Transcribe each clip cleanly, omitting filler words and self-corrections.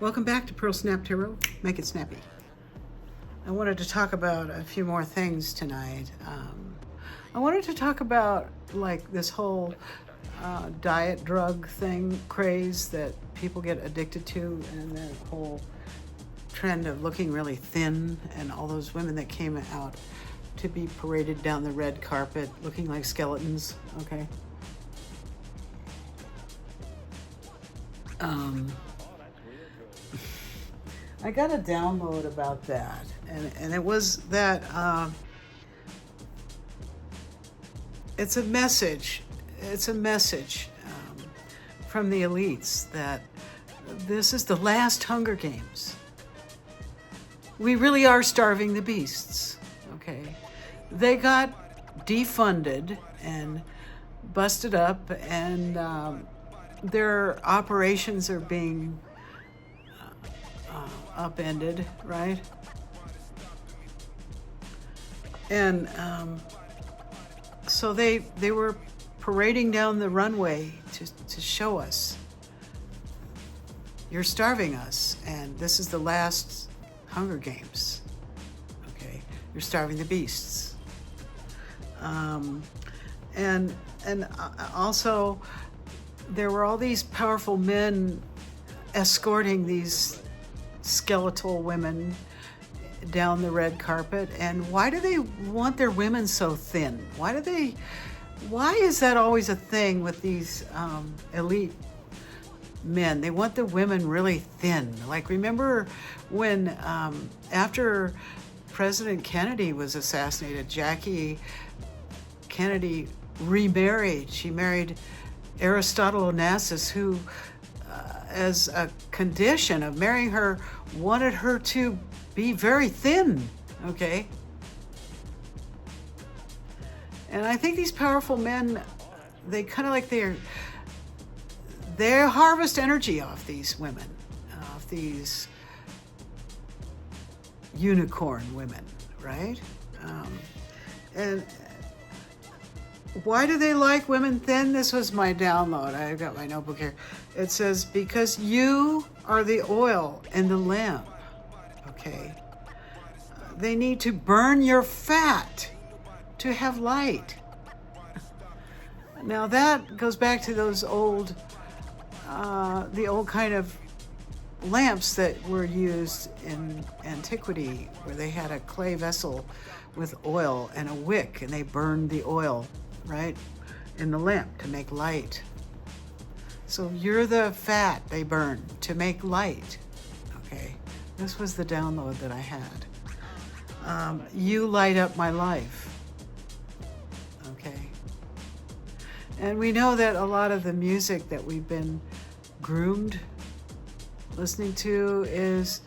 Welcome back to Pearl Snap Tarot. Make it snappy. I wanted to talk about a few more things tonight. I wanted to talk about like this whole diet drug thing craze that people get addicted to, and the whole trend of looking really thin, and all those women that came out to be paraded down the red carpet looking like skeletons. Okay. I got a download about that, and it was that it's a message. It's a message from the elites that this is the last Hunger Games. We really are starving the beasts. Okay, they got defunded and busted up, and their operations are being upended, right? And so they were parading down the runway to show us, you're starving us, and this is the last Hunger Games. Okay, you're starving the beasts. And also there were all these powerful men escorting these skeletal women down the red carpet. And why do they want their women so thin? Why is that always a thing with these elite men? They want the women really thin. Like, remember when after President Kennedy was assassinated, Jackie Kennedy remarried. She married Aristotle Onassis, who as a condition of marrying her, wanted her to be very thin, okay? And I think these powerful men, they kind of like they harvest energy off these women, off these unicorn women, right? And why do they like women thin? This was my download. I've got my notebook here. It says, because you are the oil in the lamp, okay? They need to burn your fat to have light. Now that goes back to those old, the old kind of lamps that were used in antiquity, where they had a clay vessel with oil and a wick, and they burned the oil, right, in the lamp to make light. So you're the fat they burn to make light. Okay, this was the download that I had. You light up my life. Okay, and we know that a lot of the music that we've been groomed listening to is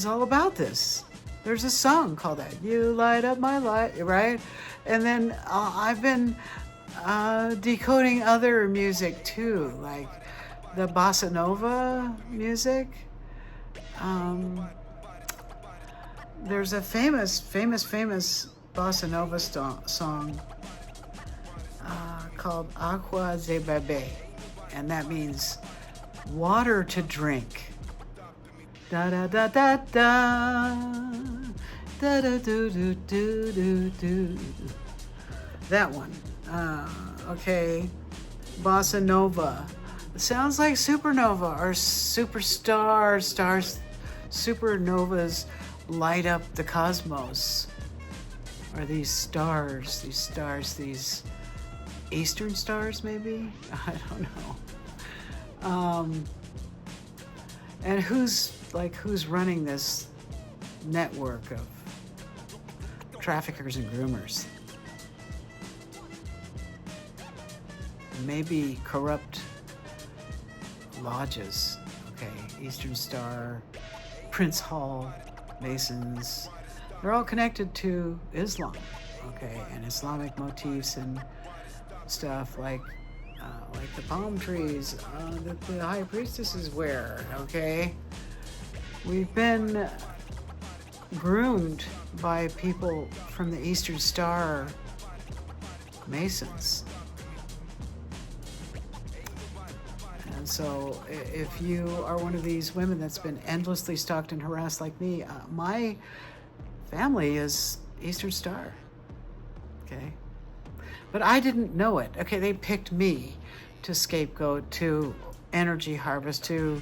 all about this. There's a song called that, you light up my life, right? And then I've been decoding other music too, like the bossa nova music. There's a famous bossa nova song called Agua de Bebé, and that means water to drink. Da da da da da, da da do do do do do. That one. Okay. Bossa nova. It sounds like supernova or superstar stars. Supernovas light up the cosmos. Or these stars, these eastern stars maybe? I don't know. And who's running this network of traffickers and groomers? Maybe corrupt lodges, okay? Eastern Star, Prince Hall, Masons, they're all connected to Islam, okay? And Islamic motifs and stuff like the palm trees that the high priestesses wear, okay? We've been groomed by people from the Eastern Star Masons. And so if you are one of these women that's been endlessly stalked and harassed like me, my family is Eastern Star, okay? But I didn't know it. Okay, they picked me to scapegoat, to energy harvest, to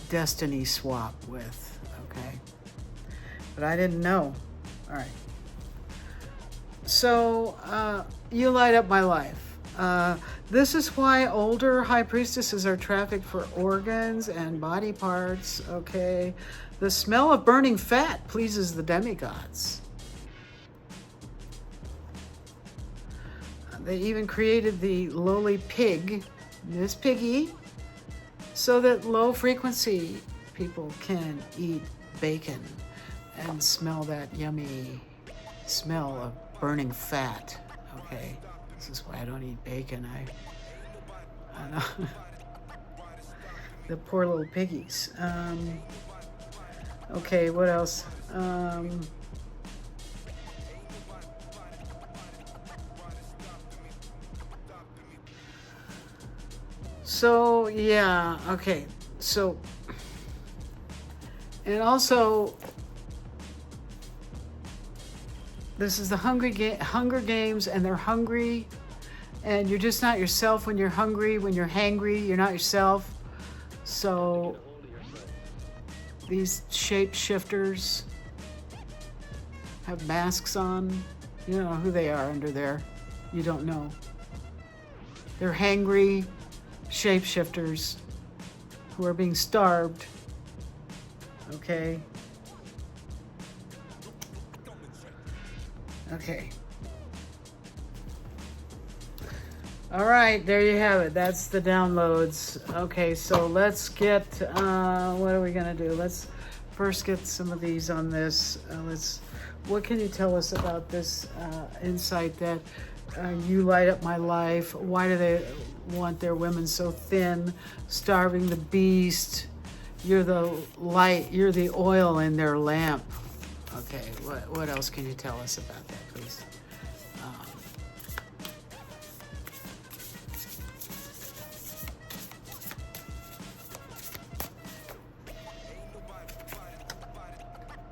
destiny swap with, okay? But I didn't know. All right. So you light up my life. This is why older high priestesses are trafficked for organs and body parts, okay? The smell of burning fat pleases the demigods. They even created the lowly pig, Miss Piggy, so that low frequency people can eat bacon and smell that yummy smell of burning fat. Okay, this is why I don't eat bacon. I know. The poor little piggies. Okay, what else? So yeah, okay. So, and also, this is the Hunger Games, and they're hungry, and you're just not yourself when you're hungry. When you're hangry, you're not yourself. So these shapeshifters have masks on. You don't know who they are under there. You don't know. They're hangry shapeshifters who are being starved. Okay. Okay. All right, there you have it. That's the downloads. Okay, so let's get, what are we gonna do? Let's first get some of these on this. What can you tell us about this insight that you light up my life? Why do they want their women so thin, starving the beast? You're the light, you're the oil in their lamp. Okay, what else can you tell us about that, please?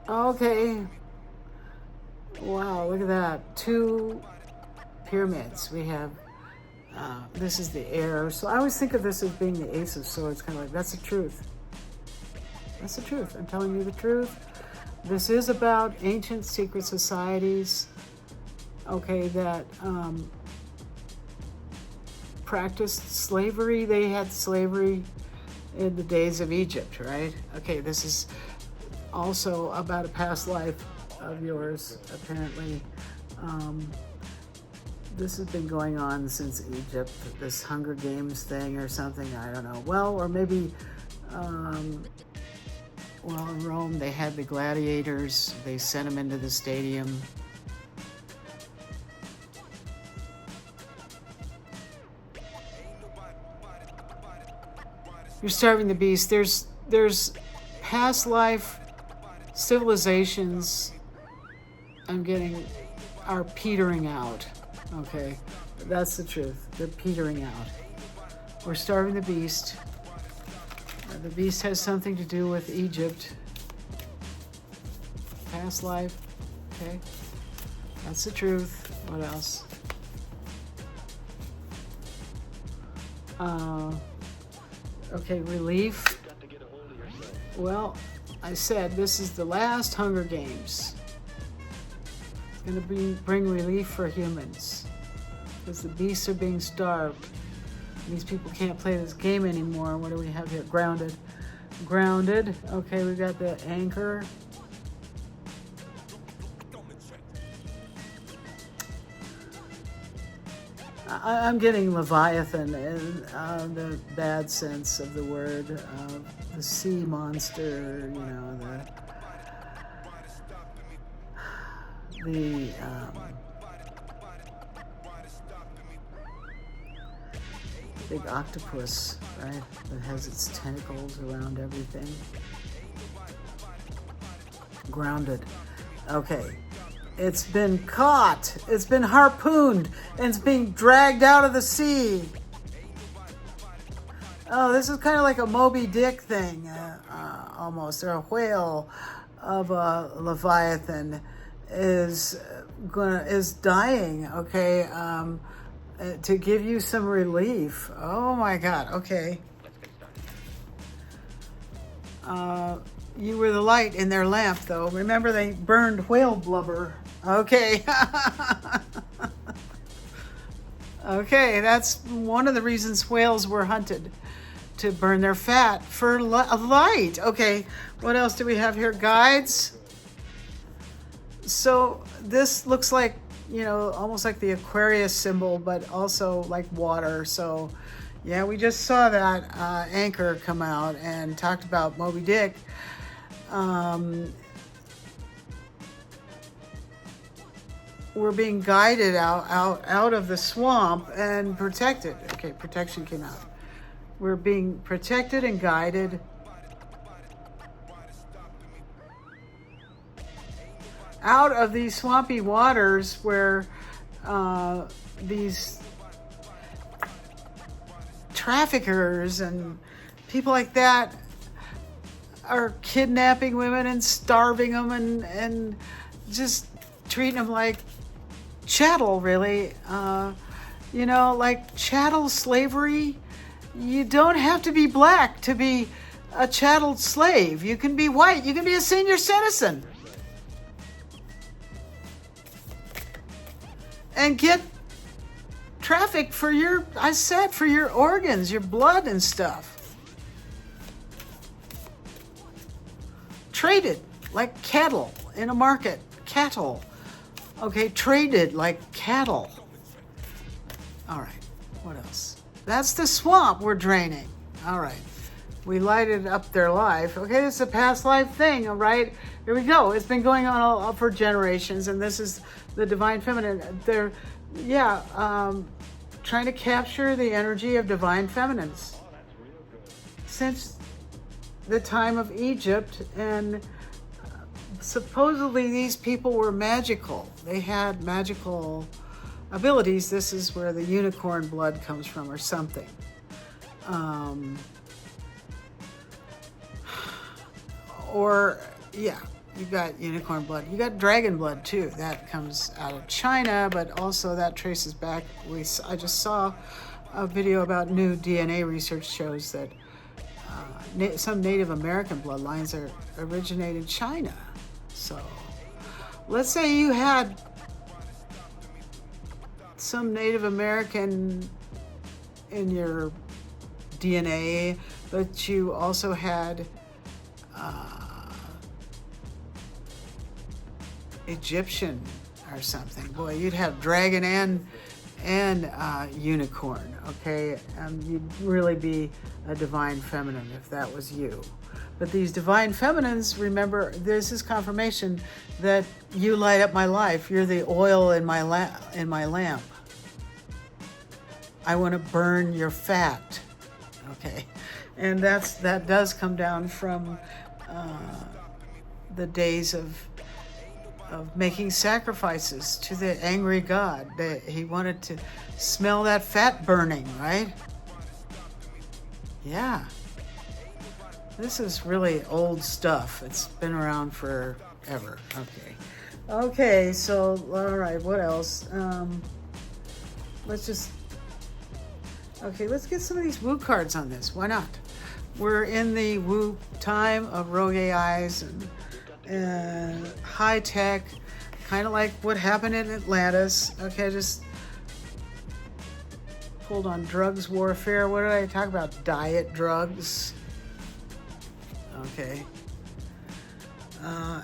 Okay. Wow, look at that. 2 pyramids. We have, this is the air. So I always think of this as being the Ace of Swords, kind of like, that's the truth. That's the truth. I'm telling you the truth. This is about ancient secret societies, okay, that practiced slavery. They had slavery in the days of Egypt, right? Okay, this is also about a past life of yours, apparently. This has been going on since Egypt, this Hunger Games thing or something, I don't know. Well, or maybe, well, in Rome, they had the gladiators. They sent them into the stadium. You're starving the beast. There's past life civilizations are petering out. Okay, that's the truth. They're petering out. We're starving the beast. The beast has something to do with Egypt. Past life. Okay, that's the truth. What else? Okay, relief. Well, I said this is the last Hunger Games. It's going to bring relief for humans because the beasts are being starved. These people can't play this game anymore. What do we have here? Grounded. Grounded. Okay, we got the anchor. I'm getting Leviathan in the bad sense of the word. The sea monster, you know, the big octopus, right, that has its tentacles around everything. Grounded. Okay. It's been caught. It's been harpooned, and it's being dragged out of the sea. Oh, this is kind of like a Moby Dick thing, almost, or a whale of a leviathan is dying. Okay, to give you some relief. Oh my God. Okay. You were the light in their lamp, though. Remember, they burned whale blubber. Okay. Okay, that's one of the reasons whales were hunted, to burn their fat for light. Okay, what else do we have here? Guides. So this looks like, almost like the Aquarius symbol, but also like water. So yeah, we just saw that anchor come out and talked about Moby Dick. We're being guided out of the swamp and protected. Okay, protection came out. We're being protected and guided out of these swampy waters where these traffickers and people like that are kidnapping women and starving them and just treating them like chattel, really. Like chattel slavery. You don't have to be black to be a chattel slave. You can be white. You can be a senior citizen. And get trafficked for your organs, your blood and stuff. Traded like cattle in a market. Cattle. Okay, traded like cattle. All right, what else? That's the swamp we're draining. All right. We lighted up their life. Okay, this is a past life thing, all right? Here we go. It's been going on for generations, and this is the divine feminine. They're, trying to capture the energy of divine feminines since the time of Egypt, and supposedly these people were magical. They had magical abilities. This is where the unicorn blood comes from, or something. You got unicorn blood. You got dragon blood too. That comes out of China, but also that traces back. I just saw a video about new DNA research shows that some Native American bloodlines originated China. So let's say you had some Native American in your DNA, but you also had Egyptian or something. Boy, you'd have dragon and unicorn. Okay, you'd really be a divine feminine if that was you. But these divine feminines, remember, this is confirmation that you light up my life. You're the oil in my lamp. I want to burn your fat. Okay, and that does come down from the days of making sacrifices to the angry God. He wanted to smell that fat burning, right? Yeah. This is really old stuff. It's been around forever. Okay, so, all right, what else? Let's get some of these woo cards on this. Why not? We're in the woo time of rogue AIs and high tech, kind of like what happened in Atlantis. Okay, just pulled on drugs warfare. What did I talk about? Diet drugs. Okay.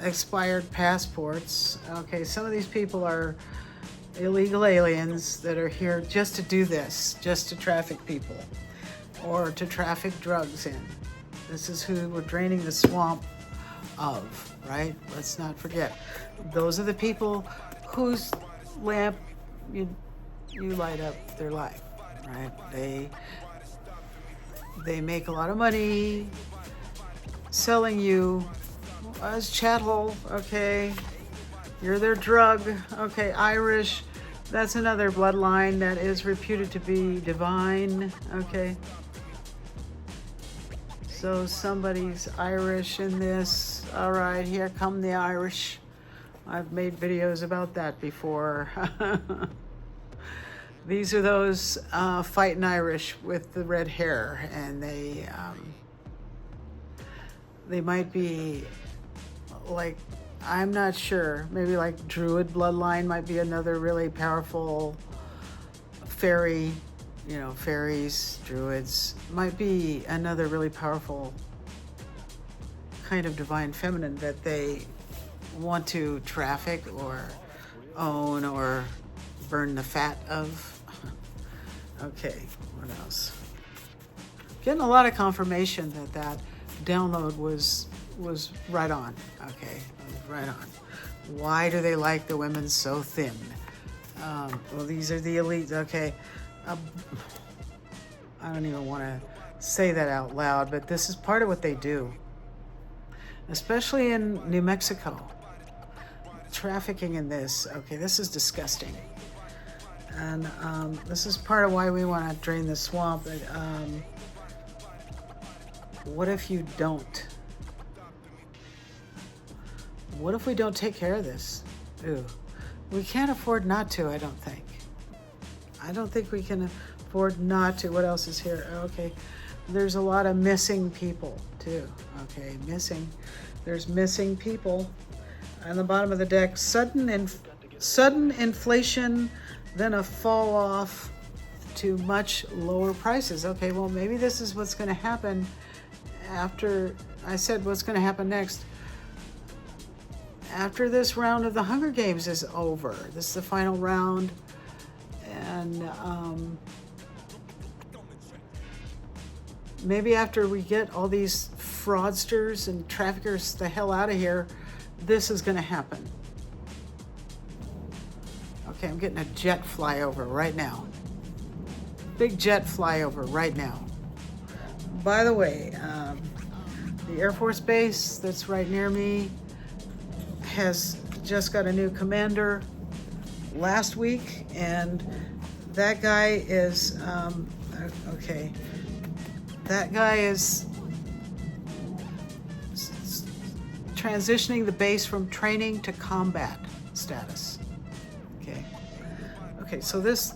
Expired passports. Okay, some of these people are illegal aliens that are here just to do this, just to traffic people or to traffic drugs in. This is who we're draining the swamp of, right? Let's not forget. Those are the people whose lamp you light up their life, right? They make a lot of money selling you as chattel, okay? You're their drug. Okay, Irish. That's another bloodline that is reputed to be divine. Okay. So somebody's Irish in this. All right, here come the Irish. I've made videos about that before. These are those fighting Irish with the red hair, and they might be like, I'm not sure, maybe like Druid bloodline might be another really powerful fairy, you know, fairies, druids, might be another really powerful kind of divine feminine that they want to traffic or own or burn the fat of. Okay, what else? Getting a lot of confirmation that download was right on. Okay, right on. Why do they like the women so thin? Well, these are the elites. Okay, I don't even want to say that out loud, but this is part of what they do, especially in New Mexico. Trafficking in this. Okay, this is disgusting. And this is part of why we want to drain the swamp. What if you don't? What if we don't take care of this? Ooh, we can't afford not to, I don't think. I don't think we can afford not to. What else is here? Okay, there's a lot of missing people too. Okay, missing. There's missing people. On the bottom of the deck, sudden inflation, then a fall off to much lower prices. Okay, well, maybe this is what's going to happen after I said what's going to happen next. After this round of the Hunger Games is over. This is the final round. And maybe after we get all these fraudsters and traffickers the hell out of here, this is going to happen. Okay, I'm getting a jet flyover right now. Big jet flyover right now. By the way, the Air Force Base that's right near me has just got a new commander last week, and that guy is, okay, that guy is transitioning the base from training to combat status. Okay, so this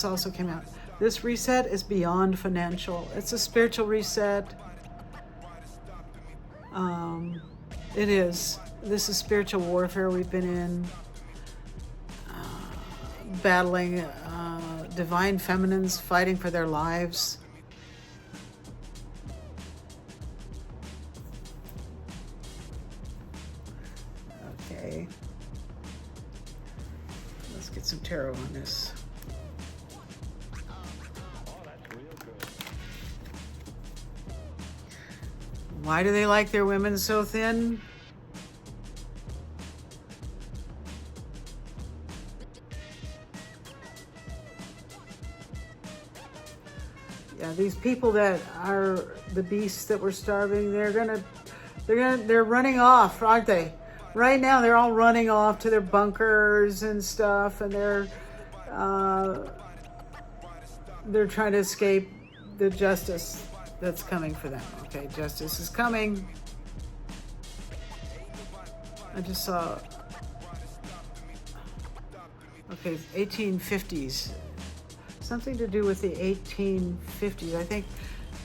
also came out. This reset is beyond financial. It's a spiritual reset. It is. This is spiritual warfare we've been in. Battling divine feminines, fighting for their lives. Okay. Let's get some tarot on this. Why do they like their women so thin? Yeah, these people that are the beasts that were starving, they're running off, aren't they? Right now, they're all running off to their bunkers and stuff, and they're trying to escape the justice that's coming for them. Okay, justice is coming. I just saw, okay, 1850s. Something to do with the 1850s. I think,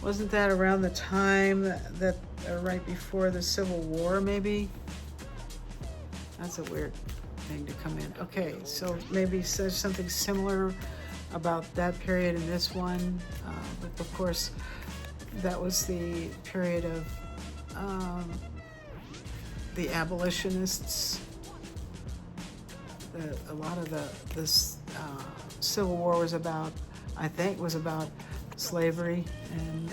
wasn't that around the time that right before the Civil War, maybe? That's a weird thing to come in. Okay, so maybe there's something similar about that period in this one. But of course, that was the period of the abolitionists. A lot of this Civil War was about, I think, was about slavery, and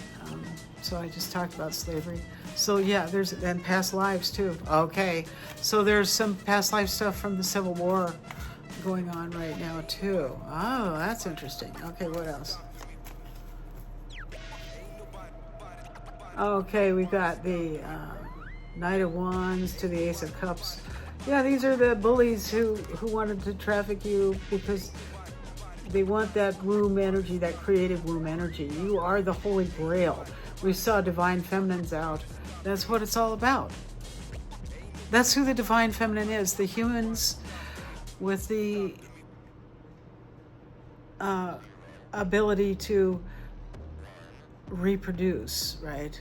so I just talked about slavery. So yeah, and past lives too. Okay, so there's some past life stuff from the Civil War going on right now too. Oh, that's interesting. Okay, what else? Okay, we got the Knight of Wands to the Ace of Cups. Yeah, these are the bullies who wanted to traffic you because they want that womb energy, that creative womb energy. You are the holy grail. We saw divine feminines out. That's what it's all about. That's who the divine feminine is. The humans with the ability to reproduce, right?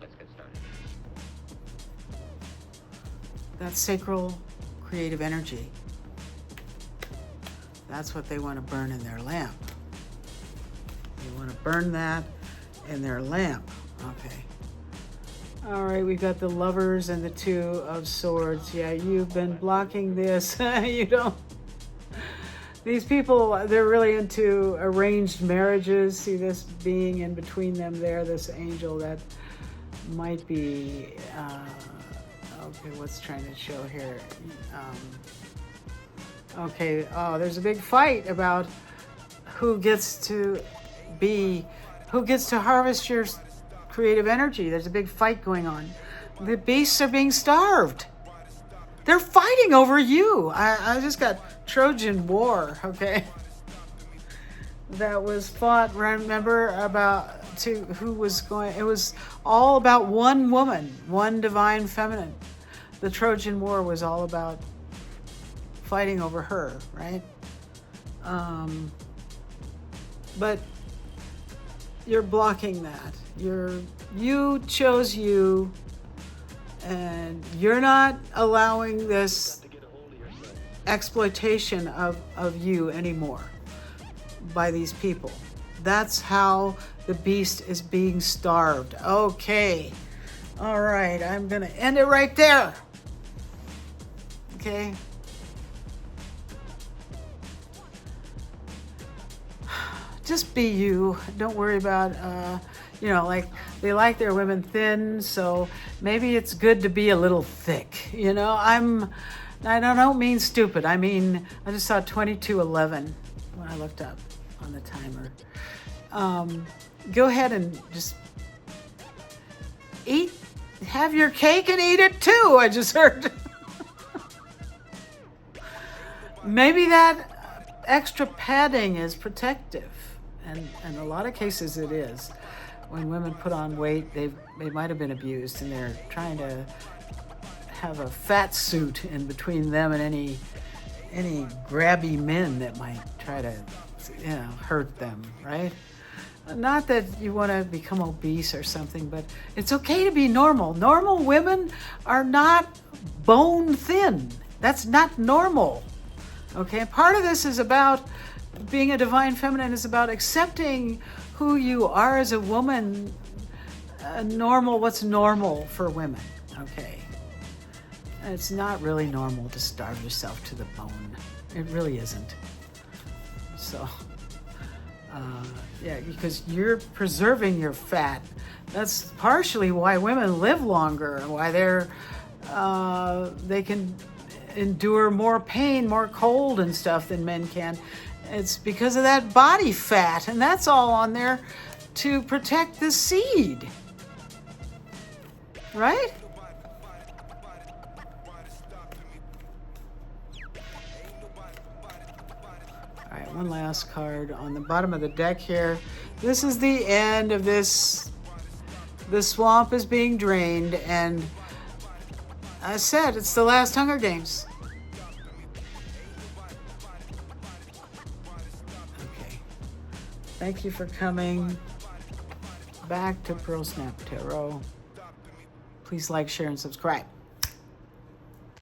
Let's get started. That sacral creative energy. That's what they want to burn in their lamp. They want to burn that in their lamp. Okay. All right, we got the Lovers and the Two of Swords. Yeah, you've been blocking this. You don't. These people, they're really into arranged marriages. See this being in between them there, this angel that might be, okay, what's trying to show here? Okay, oh, there's a big fight about who gets to harvest your creative energy. There's a big fight going on. The beasts are being starved. They're fighting over you. I just got Trojan War, okay? That was fought, remember, who was going, it was all about one woman, one divine feminine. The Trojan War was all about fighting over her, right? But you're blocking that. You chose you, and you're not allowing this exploitation of you anymore by these people. That's how the beast is being starved. Okay. All right. I'm going to end it right there. Okay. Just be you. Don't worry about, like they like their women thin, so maybe it's good to be a little thick. I don't mean stupid. I mean, I just saw 22:11 when I looked up on the timer. Go ahead and just have your cake and eat it too, I just heard. Maybe that extra padding is protective. And in a lot of cases it is. When women put on weight, they might have been abused, and they're trying to have a fat suit in between them and any grabby men that might try to hurt them, right? Not that you want to become obese or something, but it's okay to be normal. Normal women are not bone thin. That's not normal. Okay, part of this is about being a divine feminine, is about accepting who you are as a woman. What's normal for women, okay? It's not really normal to starve yourself to the bone. It really isn't. So, because you're preserving your fat. That's partially why women live longer, and why they can endure more pain, more cold and stuff than men can. It's because of that body fat, and that's all on there to protect the seed. Right? All right, one last card on the bottom of the deck here. This is the end of this. The swamp is being drained, and I said it's the last Hunger Games. Okay. Thank you for coming back to Pearl Snap Tarot. Please like, share, and subscribe.